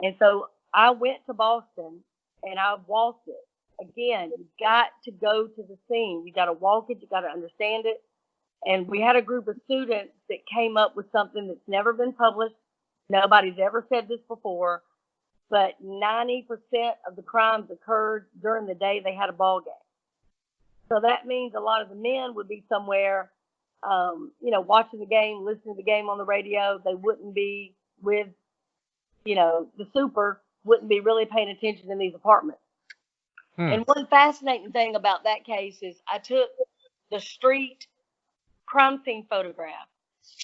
And so I went to Boston and I walked it. Again, you got to go to the scene. You got to walk it. You got to understand it. And we had a group of students that came up with something that's never been published. Nobody's ever said this before, but 90% of the crimes occurred during the day they had a ball game. So that means a lot of the men would be somewhere, watching the game, listening to the game on the radio. They wouldn't be with, the super, wouldn't be really paying attention in these apartments. And one fascinating thing about that case is I took the street crime scene photograph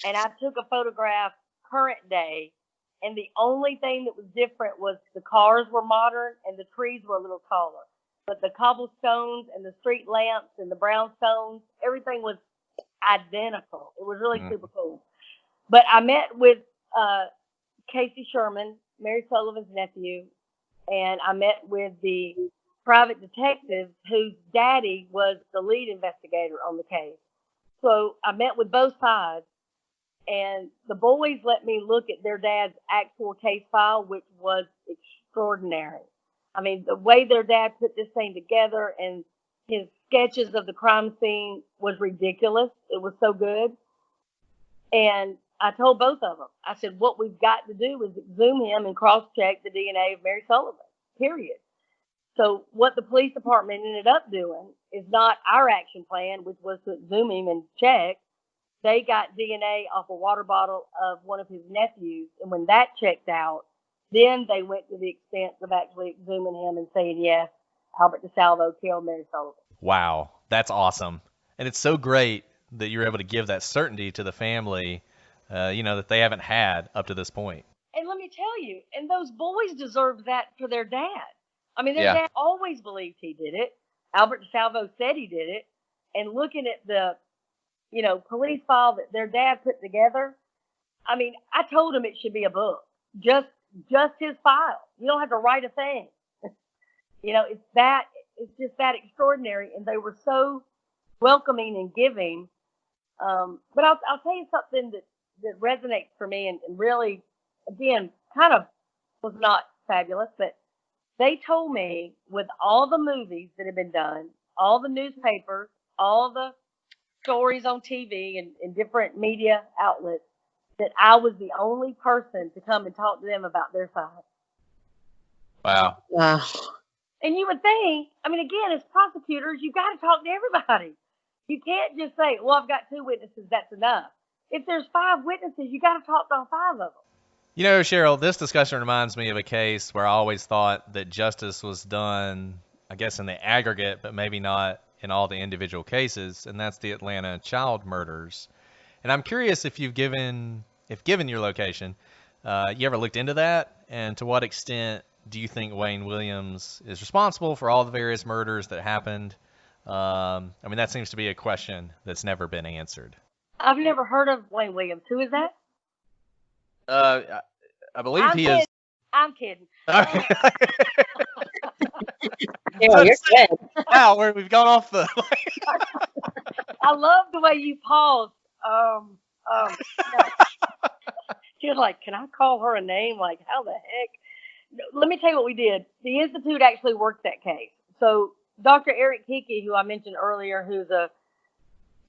and I took a photograph current day, and the only thing that was different was the cars were modern and the trees were a little taller. But the cobblestones and the street lamps and the brownstones, everything was identical. It was really super cool. But I met with Casey Sherman, Mary Sullivan's nephew, and I met with the private detective whose daddy was the lead investigator on the case. So I met with both sides, and the boys let me look at their dad's actual case file, which was extraordinary. I mean, the way their dad put this thing together and his sketches of the crime scene was ridiculous. It was so good. And I told both of them, I said, what we've got to do is exhume him and cross-check the DNA of Mary Sullivan, period. So what the police department ended up doing is not our action plan, which was to exhume him and check. They got DNA off a water bottle of one of his nephews. And when that checked out, then they went to the extent of actually exhuming him and saying, yes, Albert DeSalvo killed Mary Sullivan. Wow, that's awesome. And it's so great that you're able to give that certainty to the family, that they haven't had up to this point. And let me tell you, and those boys deserved that for their dad. I mean, their dad always believed he did it. Albert DeSalvo said he did it. And looking at the, police file that their dad put together, I mean, I told him it should be a book. Just his file. You don't have to write a thing. It's just that extraordinary. And they were so welcoming and giving. But I'll tell you something that resonates for me and really, again, kind of was not fabulous, but they told me with all the movies that have been done, all the newspapers, all the stories on TV and different media outlets, that I was the only person to come and talk to them about their side. Wow. Wow. And you would think, I mean, again, as prosecutors, you've got to talk to everybody. You can't just say, well, I've got 2 witnesses, that's enough. If there's 5 witnesses, you got to talk to all 5 of them. You know, Cheryl, this discussion reminds me of a case where I always thought that justice was done, I guess, in the aggregate, but maybe not in all the individual cases, and that's the Atlanta child murders. And I'm curious if given your location, you ever looked into that, and to what extent do you think Wayne Williams is responsible for all the various murders that happened? I mean, that seems to be a question that's never been answered. I've never heard of Wayne Williams. Who is that? I believe he is. I'm kidding. Okay. Yeah, you're good. Wow, we've gone off the. I love the way you paused. Yeah. You're like, can I call her a name? Like, how the heck? Let me tell you what we did. The Institute actually worked that case. So Dr. Eric Hickey, who I mentioned earlier, who's a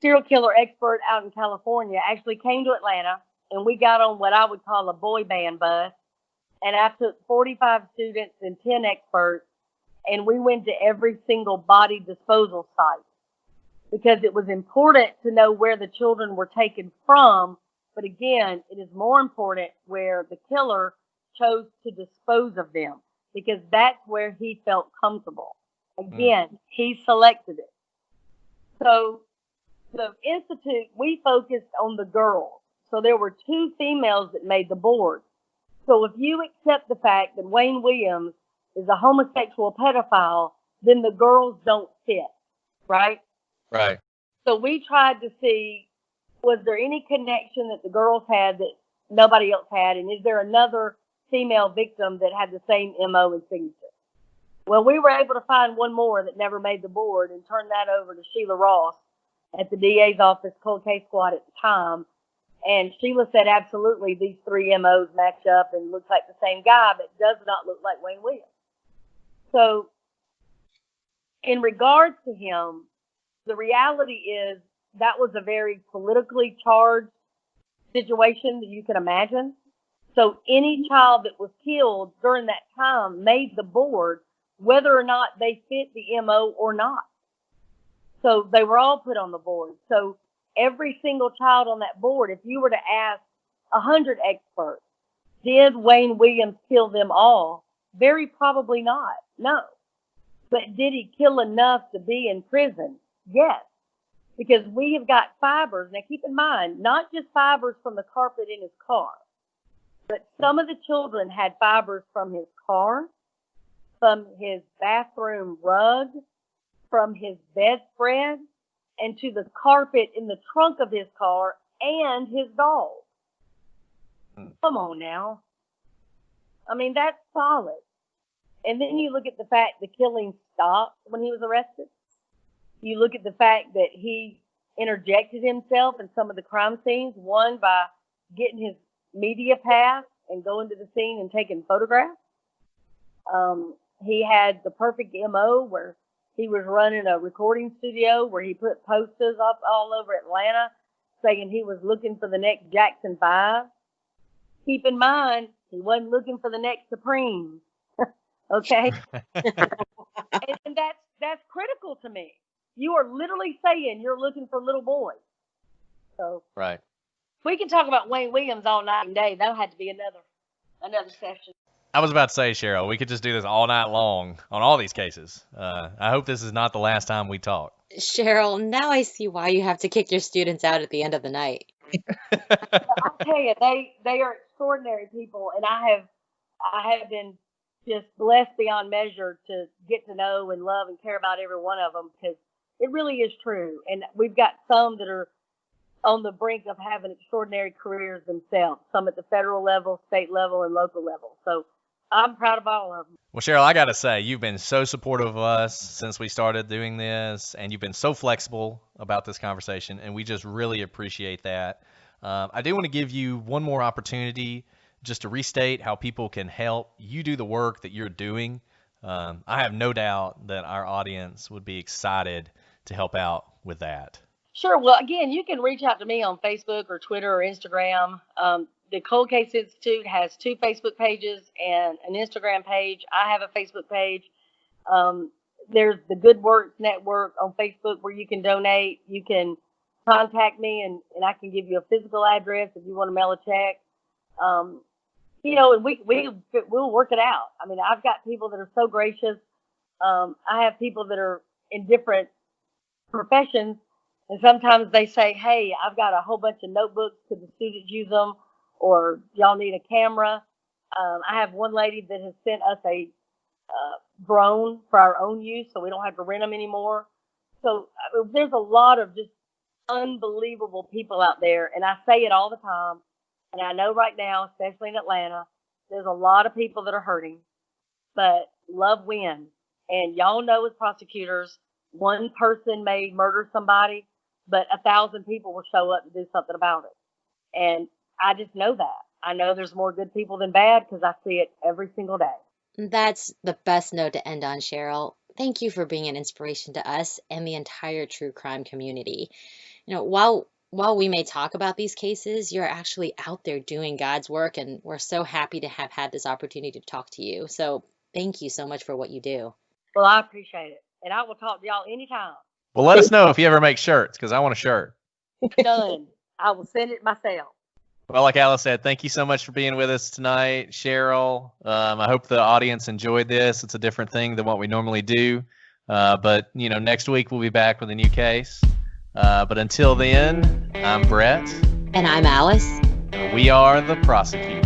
serial killer expert out in California, actually came to Atlanta, and we got on what I would call a boy band bus. And I took 45 students and 10 experts, and we went to every single body disposal site because it was important to know where the children were taken from. But again, it is more important where the killer chose to dispose of them because that's where he felt comfortable. Again, he selected it. So the Institute, we focused on the girls. So there were 2 females that made the board. So if you accept the fact that Wayne Williams is a homosexual pedophile, then the girls don't fit, right? Right. So we tried to see, was there any connection that the girls had that nobody else had? And is there another female victim that had the same MO and signature? Well, we were able to find one more that never made the board and turn that over to Sheila Ross at the DA's office, cold case squad at the time. And Sheila said, absolutely, these 3 MOs match up and looks like the same guy, but does not look like Wayne Williams. So in regards to him, the reality is that was a very politically charged situation that you can imagine. So any child that was killed during that time made the board, whether or not they fit the MO or not. So they were all put on the board. So every single child on that board, if you were to ask 100 experts, did Wayne Williams kill them all? Very probably not. No. But did he kill enough to be in prison? Yes. Because we have got fibers. Now keep in mind, not just fibers from the carpet in his car, but some of the children had fibers from his car, from his bathroom rug, from his bedspread, and to the carpet in the trunk of his car and his dog. Come on now. I mean, that's solid. And then you look at the fact the killing stopped when he was arrested. You look at the fact that he interjected himself in some of the crime scenes, one by getting his media pass and going to the scene and taking photographs. He had the perfect MO where he was running a recording studio where he put posters up all over Atlanta saying he was looking for the next Jackson 5. Keep in mind, he wasn't looking for the next Supreme. Okay? and that's critical to me. You are literally saying you're looking for little boys. So Right. we can talk about Wayne Williams all night and day. That'll have to be another session. I was about to say, Cheryl, we could just do this all night long on all these cases. I hope this is not the last time we talk. Cheryl, now I see why you have to kick your students out at the end of the night. I'll tell you, they are extraordinary people, and I have been just blessed beyond measure to get to know and love and care about every one of them because it really is true. And we've got some that are on the brink of having extraordinary careers themselves, some at the federal level, state level, and local level. So I'm proud of all of them. Well, Cheryl, I got to say, you've been so supportive of us since we started doing this, and you've been so flexible about this conversation, and we just really appreciate that. I do want to give you one more opportunity just to restate how people can help you do the work that you're doing, I have no doubt that our audience would be excited to help out with that. Sure. Well, again, you can reach out to me on Facebook or Twitter or Instagram. The Cold Case Institute has 2 Facebook pages and an Instagram page. I have a Facebook page. There's the Good Works Network on Facebook where you can donate. You can contact me and I can give you a physical address if you want to mail a check. And we'll work it out. I mean, I've got people that are so gracious. I have people that are in different professions, and sometimes they say, "Hey, I've got a whole bunch of notebooks. Could the students use them? Or y'all need a camera?" I have one lady that has sent us a drone for our own use, so we don't have to rent them anymore. So there's a lot of just unbelievable people out there, and I say it all the time. And I know right now, especially in Atlanta, there's a lot of people that are hurting, but love wins. And y'all know as prosecutors, one person may murder somebody, but 1,000 people will show up to do something about it. And I just know that. I know there's more good people than bad because I see it every single day. That's the best note to end on, Cheryl. Thank you for being an inspiration to us and the entire true crime community. While we may talk about these cases, you're actually out there doing God's work, and we're so happy to have had this opportunity to talk to you. So thank you so much for what you do. Well, I appreciate it. And I will talk to y'all anytime. Well, let us know if you ever make shirts, because I want a shirt. Done. I will send it myself. Well, like Alice said, thank you so much for being with us tonight, Cheryl. I hope the audience enjoyed this. It's a different thing than what we normally do. But next week we'll be back with a new case. But until then, I'm Brett. And I'm Alice. We are the prosecutors.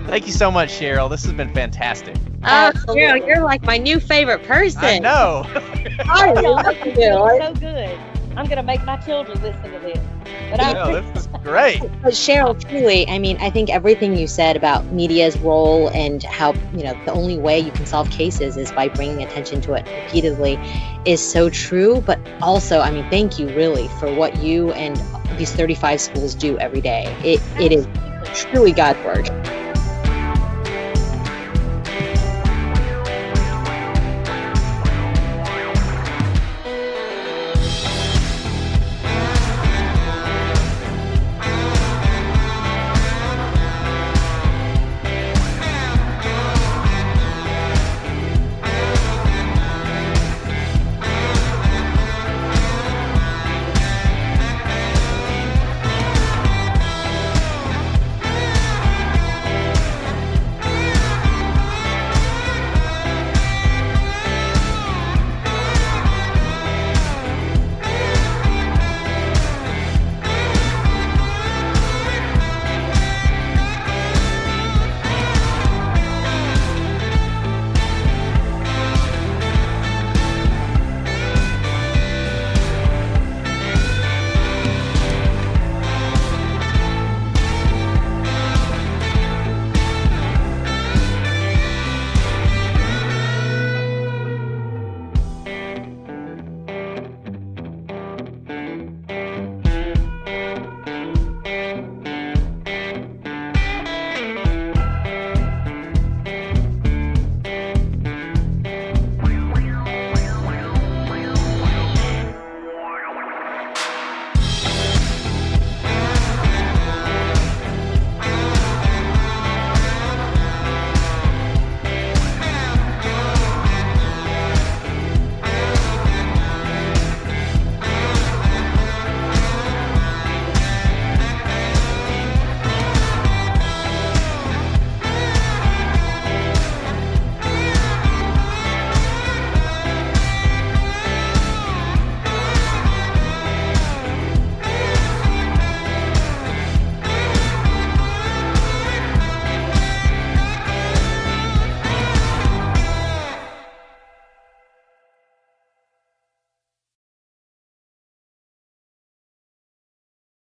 Thank you so much, Cheryl. This has been fantastic. Cheryl, you're like my new favorite person. I know. I love you. So good. I'm going to make my children listen to this. But This is great. But Cheryl, truly, I think everything you said about media's role and how, the only way you can solve cases is by bringing attention to it repeatedly is so true. But also, thank you really for what you and these 35 schools do every day. It is truly God's word.